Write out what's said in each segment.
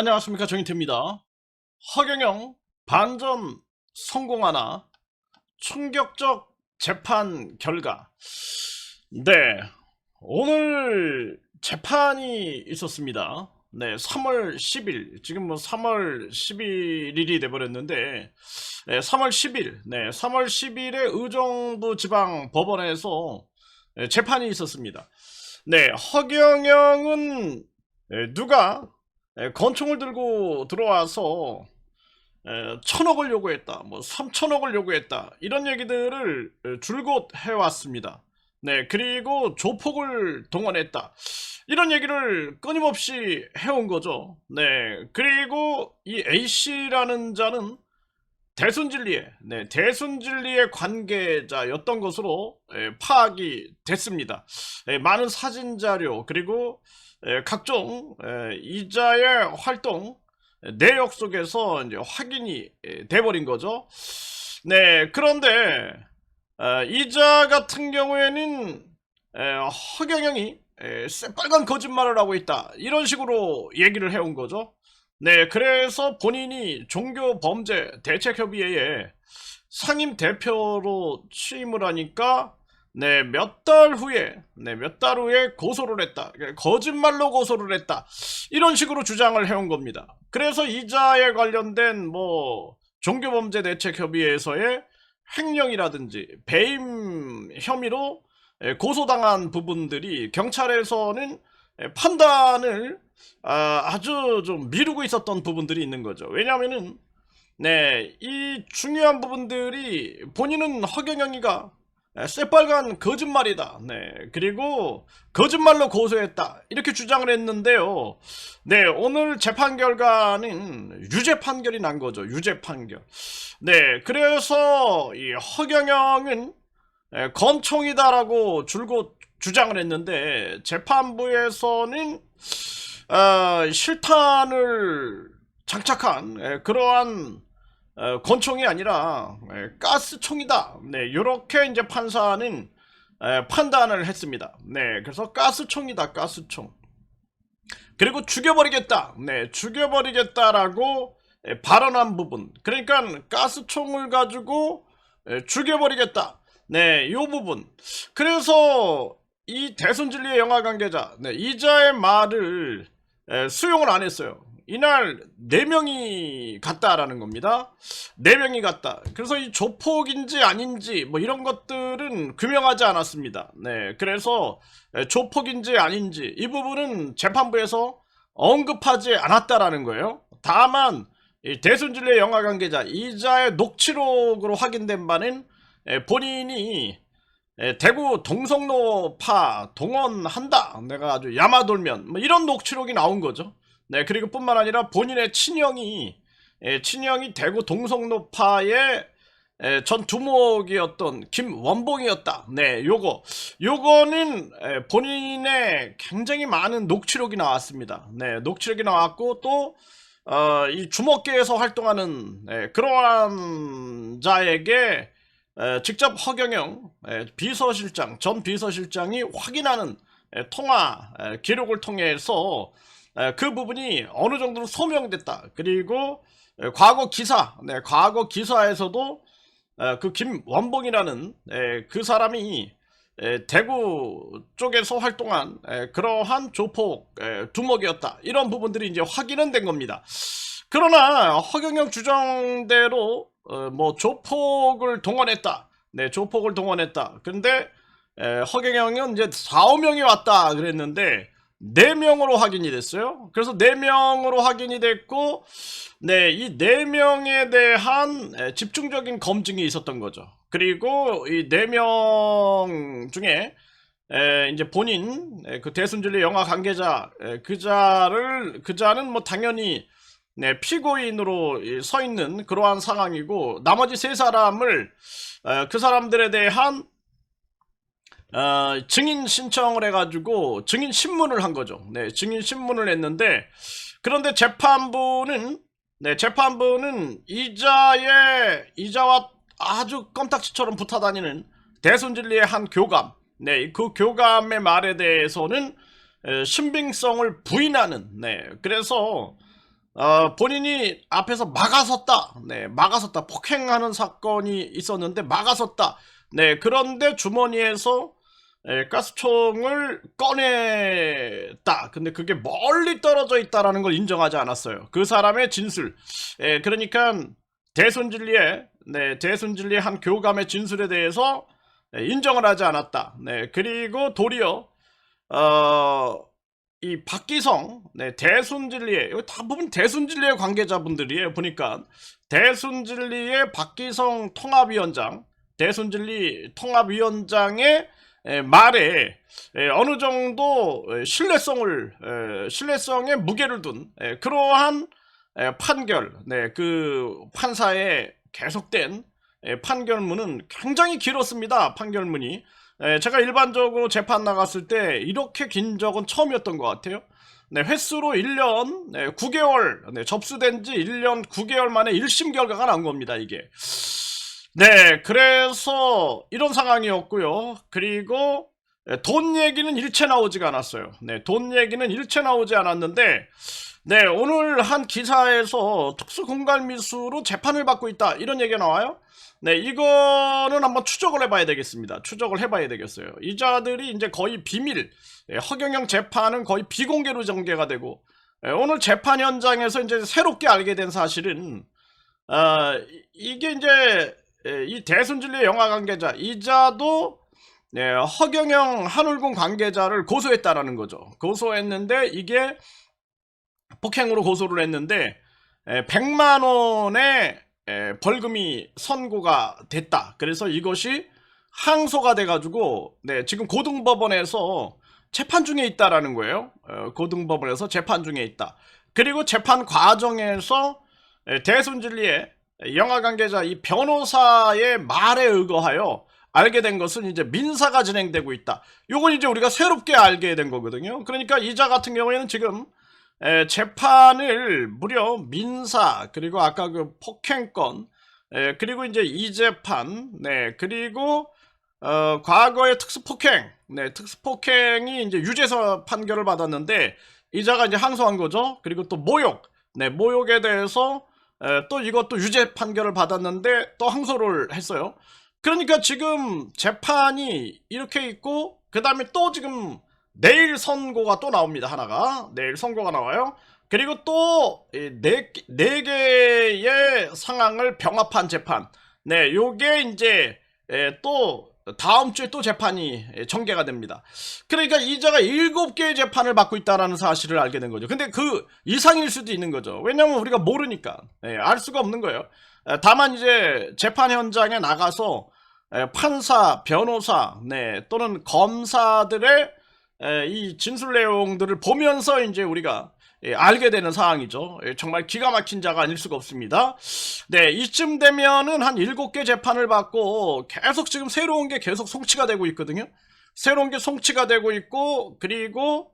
안녕하십니까, 정인태입니다. 허경영 반전 성공하나 충격적 재판 결과. 네, 오늘 재판이 있었습니다. 네, 3월 10일, 지금 뭐 3월 11일이 돼버렸는데, 네, 3월 10일, 네, 3월 10일에 의정부 지방법원에서 재판이 있었습니다. 네, 허경영은 누가 권총을 들고 들어와서 1,000억을 요구했다, 뭐 3,000억을 요구했다, 이런 얘기들을 줄곧 해왔습니다. 네, 그리고 조폭을 동원했다, 이런 얘기를 끊임없이 해온 거죠. 네, 그리고 이 A씨라는 자는 대순진리의 관계자였던 것으로 파악이 됐습니다. 많은 사진 자료, 그리고 각종 이자의 활동 내역 속에서 이제 확인이 돼버린 거죠. 네, 그런데 이자 같은 경우에는 허경영이 새빨간 거짓말을 하고 있다, 이런 식으로 얘기를 해온 거죠. 네, 그래서 본인이 종교범죄대책협의회에 상임 대표로 취임을 하니까 몇 달 후에 고소를 했다, 거짓말로 고소를 했다, 이런 식으로 주장을 해온 겁니다. 그래서 이자에 관련된 뭐 종교범죄대책협의회에서의 횡령이라든지 배임 혐의로 고소당한 부분들이 경찰에서는 판단을 아주 좀 미루고 있었던 부분들이 있는 거죠. 왜냐하면은 이 중요한 부분들이 본인은 허경영이가 새빨간 거짓말이다, 그리고 거짓말로 고소했다, 이렇게 주장을 했는데요. 오늘 재판 결과는 유죄 판결이 난 거죠. 유죄 판결. 그래서 이 허경영은 권총이다라고 줄곧 주장을 했는데, 재판부에서는 실탄을 장착한 그러한 권총이 아니라 가스총이다, 이렇게 이제 판사는 판단을 했습니다. 그래서 가스총이다, 가스총. 그리고 죽여버리겠다, 죽여버리겠다라고 발언한 부분, 그러니까 가스총을 가지고 죽여버리겠다, 이 부분. 그래서 이 대순진리의 영화 관계자 이자의 말을 수용을 안 했어요. 이날 4명이 갔다라는 겁니다. 4명이 갔다. 그래서 이 조폭인지 아닌지 뭐 이런 것들은 규명하지 않았습니다. 그래서 조폭인지 아닌지 이 부분은 재판부에서 언급하지 않았다라는 거예요. 다만 이 대순진리의 영화 관계자 이자의 녹취록으로 확인된 바는 본인이 대구 동성로파 동원한다, 내가 아주 야마돌면, 뭐 이런 녹취록이 나온 거죠. 그리고 뿐만 아니라 본인의 친형이 대구 동성로파의 전 두목이었던 김원봉이었다. 요거는 본인의 굉장히 많은 녹취록이 나왔습니다. 녹취록이 나왔고, 또 이 주먹계에서 활동하는 그러한 자에게 직접 허경영 전 비서실장이 확인하는 통화 기록을 통해서 그 부분이 어느 정도로 소명됐다. 그리고 과거 기사에서도 그 김원봉이라는 그 사람이 대구 쪽에서 활동한 그러한 조폭 두목이었다, 이런 부분들이 이제 확인은 된 겁니다. 그러나 허경영 주장대로 뭐 조폭을 동원했다, 조폭을 동원했다. 근데 허경영은 이제 4, 5명이 왔다 그랬는데 4명으로 확인이 됐어요. 그래서 4명으로 확인이 됐고, 이 4명에 대한 집중적인 검증이 있었던 거죠. 그리고 이 4명 중에 이제 본인 그 대순진리 영화 관계자 그 자는 뭐 당연히 피고인으로 서 있는 그러한 상황이고, 나머지 3사람을 그 사람들에 대한 증인 신청을 해가지고 증인 신문을 한 거죠. 증인 신문을 했는데, 그런데 재판부는 이자와 아주 껌딱지처럼 붙어다니는 대순진리의 한 교감, 그 교감의 말에 대해서는 신빙성을 부인하는, 그래서 본인이 앞에서 막아섰다. 네, 막아섰다. 폭행하는 사건이 있었는데 막아섰다. 네, 그런데 주머니에서 가스총을 꺼냈다. 근데 그게 멀리 떨어져 있다라는 걸 인정하지 않았어요. 그 사람의 진술. 그러니까 대순진리의 한 교감의 진술에 대해서 인정을 하지 않았다. 네, 그리고 도리어 이 박기성, 대순진리의, 이거 대부분 대순진리의 관계자분들이에요. 보니까 대순진리의 박기성 통합위원장, 대순진리 통합위원장의 말에 어느 정도 신뢰성에 무게를 둔 그러한 판결, 그 판사의 계속된 판결문은 굉장히 길었습니다. 판결문이. 제가 일반적으로 재판 나갔을 때 이렇게 긴 적은 처음이었던 것 같아요. 횟수로 1년 9개월, 접수된 지 1년 9개월 만에 1심 결과가 나온 겁니다, 이게. 그래서 이런 상황이었고요. 그리고 돈 얘기는 일체 나오지가 않았어요. 돈 얘기는 일체 나오지 않았는데, 오늘 한 기사에서 특수공갈미수로 재판을 받고 있다, 이런 얘기가 나와요. 이거는 한번 추적을 해봐야 되겠습니다. 추적을 해봐야 되겠어요. 이 자들이 이제 거의 비밀, 허경영 재판은 거의 비공개로 전개가 되고, 오늘 재판 현장에서 이제 새롭게 알게 된 사실은, 이게 이제, 이 대순진리의 영화 관계자, 이자도, 허경영 한울군 관계자를 고소했다라는 거죠. 고소했는데, 이게 폭행으로 고소를 했는데, 100만 원의 벌금이 선고가 됐다. 그래서 이것이 항소가 돼가지고 지금 고등법원에서 재판 중에 있다라는 거예요. 고등법원에서 재판 중에 있다. 그리고 재판 과정에서 대순진리의 영화 관계자 이 변호사의 말에 의거하여 알게 된 것은 이제 민사가 진행되고 있다. 요건 이제 우리가 새롭게 알게 된 거거든요. 그러니까 이자 같은 경우에는 지금 재판을 무려 민사, 그리고 아까 그 폭행건, 그리고 이제 이재판, 그리고 과거의 특수폭행, 특수폭행이 이제 유죄서 판결을 받았는데 이자가 이제 항소한 거죠. 그리고 또 모욕, 모욕에 대해서 또 이것도 유죄 판결을 받았는데 또 항소를 했어요. 그러니까 지금 재판이 이렇게 있고, 그 다음에 또 지금 내일 선고가 또 나옵니다. 하나가 내일 선고가 나와요. 그리고 또 네 개의 상황을 병합한 재판. 요게 이제 또 다음 주에 또 재판이 전개가 됩니다. 그러니까 이자가 7개의 재판을 받고 있다는 사실을 알게 된 거죠. 근데 그 이상일 수도 있는 거죠. 왜냐면 우리가 모르니까 알 수가 없는 거예요. 다만 이제 재판 현장에 나가서 판사, 변호사, 또는 검사들의 이 진술 내용들을 보면서 이제 우리가 알게 되는 상황이죠. 정말 기가 막힌 자가 아닐 수가 없습니다. 이쯤 되면은 한 7개 재판을 받고 계속 지금 새로운 게 계속 송치가 되고 있거든요. 새로운 게 송치가 되고 있고, 그리고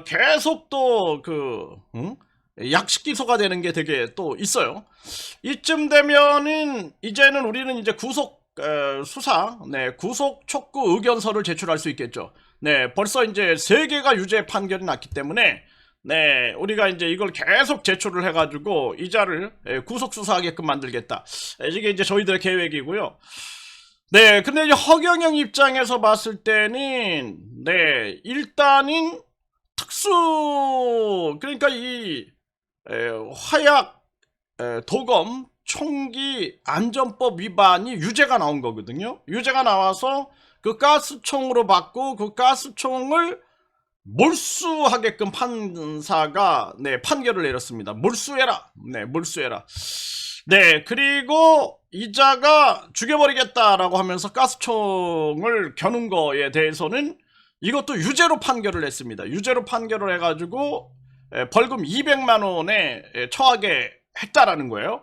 계속 또 약식 기소가 되는 게 되게 또 있어요. 이쯤 되면은 이제는 우리는 이제 구속 수사, 구속 촉구 의견서를 제출할 수 있겠죠. 벌써 이제 3개가 유죄 판결이 났기 때문에 우리가 이제 이걸 계속 제출을 해가지고 이자를 구속 수사하게끔 만들겠다. 이게 이제 저희들의 계획이고요. 근데 이제 허경영 입장에서 봤을 때는 일단은 그러니까 이 화약 도검 총기 안전법 위반이 유죄가 나온 거거든요. 유죄가 나와서 그 가스총으로 받고 그 가스총을 몰수하게끔 판사가 판결을 내렸습니다. 몰수해라. 몰수해라. 그리고 이자가 죽여버리겠다라고 하면서 가스총을 겨눈 거에 대해서는 이것도 유죄로 판결을 했습니다. 유죄로 판결을 해가지고 벌금 200만 원에 처하게 했다라는 거예요.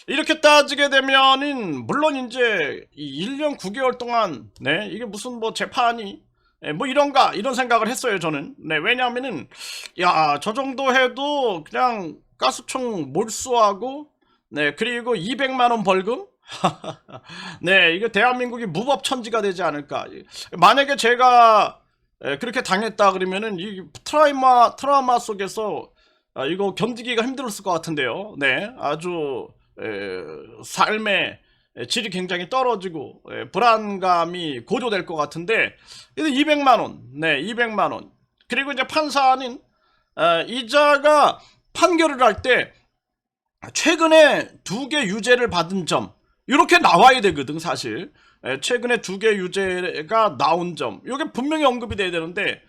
이렇게 따지게 되면은 물론 이제 1년 9개월 동안 이게 무슨 뭐 재판이 뭐 이런가 이런 생각을 했어요. 저는 왜냐하면은 야, 저 정도 해도 그냥 가스총 몰수하고 그리고 200만 원 벌금 이거 대한민국이 무법천지가 되지 않을까. 만약에 제가 그렇게 당했다 그러면은 이 트라우마 속에서 이거 견디기가 힘들었을 것 같은데요. 네, 아주 삶의 질이 굉장히 떨어지고 불안감이 고조될 것 같은데 200만 원, 네, 200만 원. 그리고 이제 판사는 이자가 판결을 할 때 최근에 2개 유죄를 받은 점 이렇게 나와야 되거든 사실. 최근에 2개 유죄가 나온 점 이게 분명히 언급이 돼야 되는데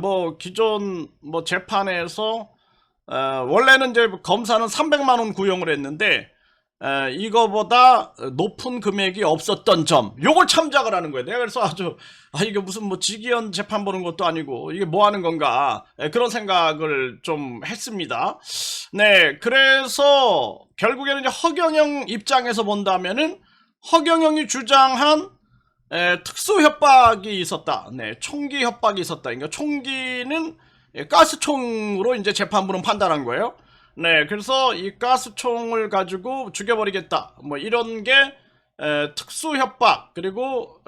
뭐 기존 뭐 재판에서 원래는 이제 검사는 300만 원 구형을 했는데 이거보다 높은 금액이 없었던 점 요걸 참작을 하는 거예요. 내가 그래서 아주 이게 무슨 뭐 직위원 재판 보는 것도 아니고 이게 뭐 하는 건가 그런 생각을 좀 했습니다. 네, 그래서 결국에는 이제 허경영 입장에서 본다면은 허경영이 주장한 특수 협박이 있었다. 네, 총기 협박이 있었다. 그러니까 총기는 가스총으로 이제 재판부는 판단한 거예요. 네, 그래서 이 가스총을 가지고 죽여버리겠다. 뭐 이런 게 특수 협박 그리고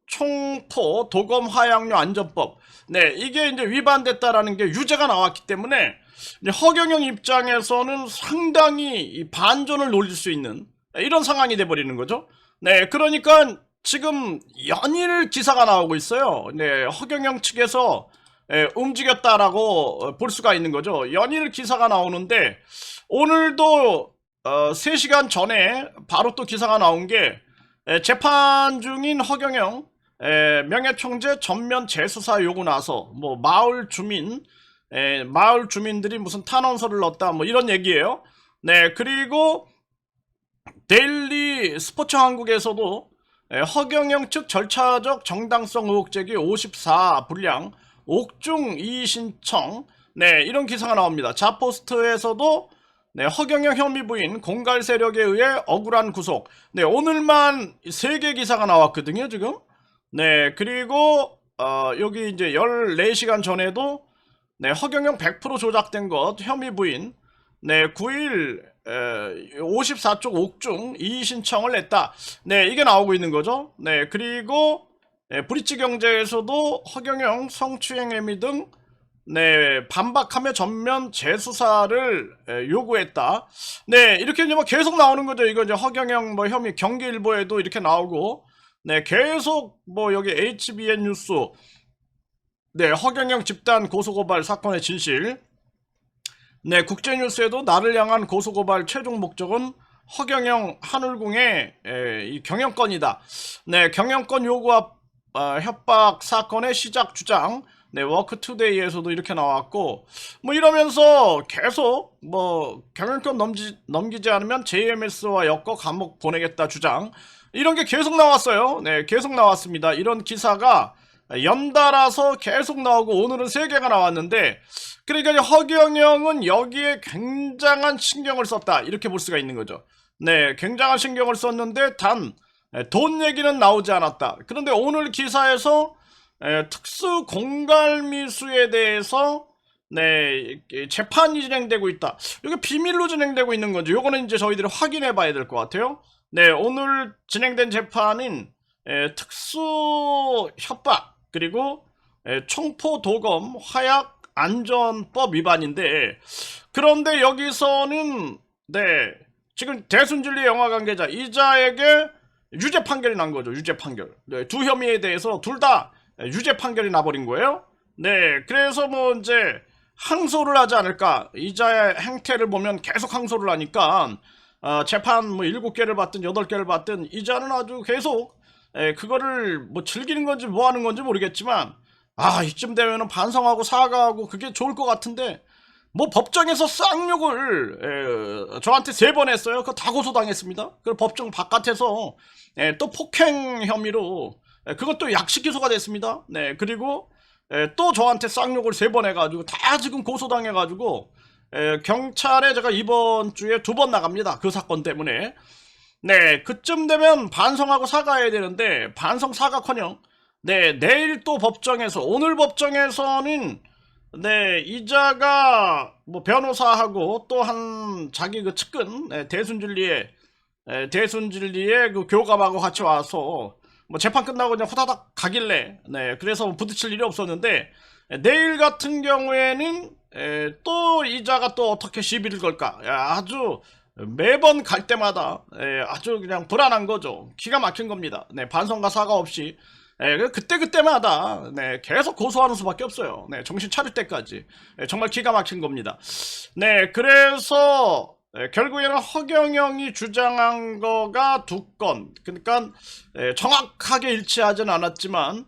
총포 도검 화약류 안전법. 네, 이게 이제 위반됐다라는 게 유죄가 나왔기 때문에 이제 허경영 입장에서는 상당히 이 반전을 노릴 수 있는 이런 상황이 돼버리는 거죠. 네, 그러니까 지금 연일 기사가 나오고 있어요. 네, 허경영 측에서 움직였다라고 볼 수가 있는 거죠. 연일 기사가 나오는데 오늘도 3시간 전에 바로 또 기사가 나온 게 재판 중인 허경영 명예총재 전면 재수사 요구 나서 뭐 마을 주민들이 무슨 탄원서를 넣었다 뭐 이런 얘기예요. 네, 그리고 데일리 스포츠 한국에서도 허경영 측 절차적 정당성 의혹 제기 54 불량 옥중 이의 신청 네, 이런 기사가 나옵니다. 자포스트에서도 네, 허경영 혐의 부인 공갈 세력에 의해 억울한 구속. 네, 오늘만 3개 기사가 나왔거든요, 지금. 네, 그리고 여기 이제 14시간 전에도 네, 허경영 100% 조작된 것 혐의 부인 네, 9일 54쪽 옥중 이의 신청을 냈다. 네, 이게 나오고 있는 거죠. 네, 그리고 브릿지 경제에서도 허경영 성추행 혐의 등 네, 반박하며 전면 재수사를 요구했다. 네, 이렇게 이제 뭐 계속 나오는 거죠. 이거 이제 허경영 뭐 혐의 경기일보에도 이렇게 나오고, 네, 계속 뭐 여기 HBN 뉴스, 네, 허경영 집단 고소고발 사건의 진실, 네, 국제뉴스에도 나를 향한 고소고발 최종 목적은 허경영 한울궁의 이 경영권이다. 네, 경영권 요구와 협박 사건의 시작 주장. 네, 워크투데이에서도 이렇게 나왔고 뭐 이러면서 계속 뭐 경영권 넘기지 않으면 JMS와 엮어 감옥 보내겠다 주장 이런 게 계속 나왔어요. 네, 계속 나왔습니다. 이런 기사가 연달아서 계속 나오고 오늘은 3개가 나왔는데 그러니까 허경영은 여기에 굉장한 신경을 썼다 이렇게 볼 수가 있는 거죠. 네, 굉장한 신경을 썼는데 단 돈 얘기는 나오지 않았다. 그런데 오늘 기사에서 특수 공갈미수에 대해서 네, 재판이 진행되고 있다. 이게 비밀로 진행되고 있는 건지 요거는 이제 저희들이 확인해 봐야 될 것 같아요. 네, 오늘 진행된 재판인 특수 협박 그리고 총포 도검 화약 안전법 위반인데 그런데 여기서는 네, 지금 대순진리 영화 관계자 이자에게 유죄 판결이 난 거죠. 유죄 판결. 네, 2 혐의에 대해서 둘 다 유죄 판결이 나버린 거예요. 네, 그래서 뭐 이제 항소를 하지 않을까. 이자의 행태를 보면 계속 항소를 하니까 재판 뭐 7개를 받든 8개를 받든 이자는 아주 계속 그거를 뭐 즐기는 건지 뭐 하는 건지 모르겠지만 이쯤 되면은 반성하고 사과하고 그게 좋을 것 같은데 뭐 법정에서 쌍욕을 저한테 3번 했어요. 그거 다 고소당했습니다. 그 법정 바깥에서 또 폭행 혐의로 그것도 약식 기소가 됐습니다. 네, 그리고 또 저한테 쌍욕을 3번 해가지고 다 지금 고소당해가지고 경찰에 제가 이번 주에 2번 나갑니다. 그 사건 때문에. 네, 그쯤 되면 반성하고 사과해야 되는데 반성 사과커녕 네, 내일 또 법정에서 오늘 법정에서는 네, 이자가 뭐 변호사하고 또 한 자기 그 측근 대순진리의 그 교감하고 같이 와서 뭐 재판 끝나고 그냥 후다닥 가길래 네, 그래서 부딪힐 일이 없었는데 내일 같은 경우에는 또 이자가 또 어떻게 시비를 걸까? 아주 매번 갈 때마다 아주 그냥 불안한 거죠. 기가 막힌 겁니다. 네, 반성과 사과 없이 그때그때마다 계속 고소하는 수밖에 없어요. 네, 정신 차릴 때까지. 정말 기가 막힌 겁니다. 네, 그래서 결국에는 허경영이 주장한 거가 두 건. 그러니까 정확하게 일치하진 않았지만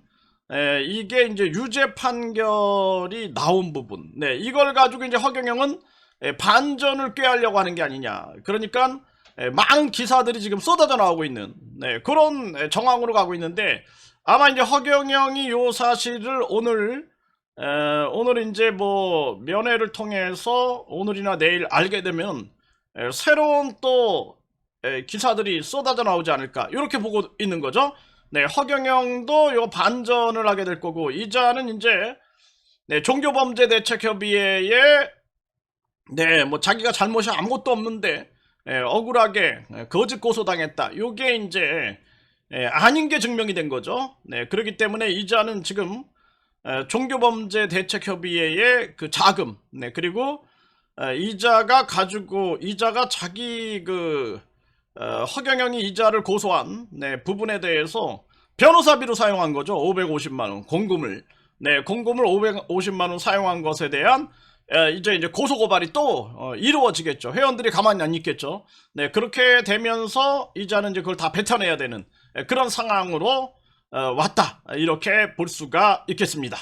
이게 이제 유죄 판결이 나온 부분. 네, 이걸 가지고 이제 허경영은 반전을 꾀하려고 하는 게 아니냐. 그러니까 많은 기사들이 지금 쏟아져 나오고 있는 그런 정황으로 가고 있는데, 아마 이제 허경영이 요 사실을 오늘 이제 뭐 면회를 통해서 오늘이나 내일 알게 되면 새로운 또 기사들이 쏟아져 나오지 않을까, 이렇게 보고 있는 거죠. 네, 허경영도 요 반전을 하게 될 거고, 이자는 이제 종교범죄대책협의회에 뭐 자기가 잘못이 아무것도 없는데 억울하게 거짓 고소당했다. 요게 이제 아닌 게 증명이 된 거죠. 네, 그렇기 때문에 이자는 지금 종교범죄대책협의회의 그 자금, 그리고 이자가 자기 허경영이 이자를 고소한 부분에 대해서 변호사비로 사용한 거죠. 550만원 공금을. 공금을 550만원 사용한 것에 대한 이제 고소고발이 또 이루어지겠죠. 회원들이 가만히 안 있겠죠. 그렇게 되면서 이자는 이제 그걸 다 뱉어내야 되는 그런 상황으로 왔다, 이렇게 볼 수가 있겠습니다.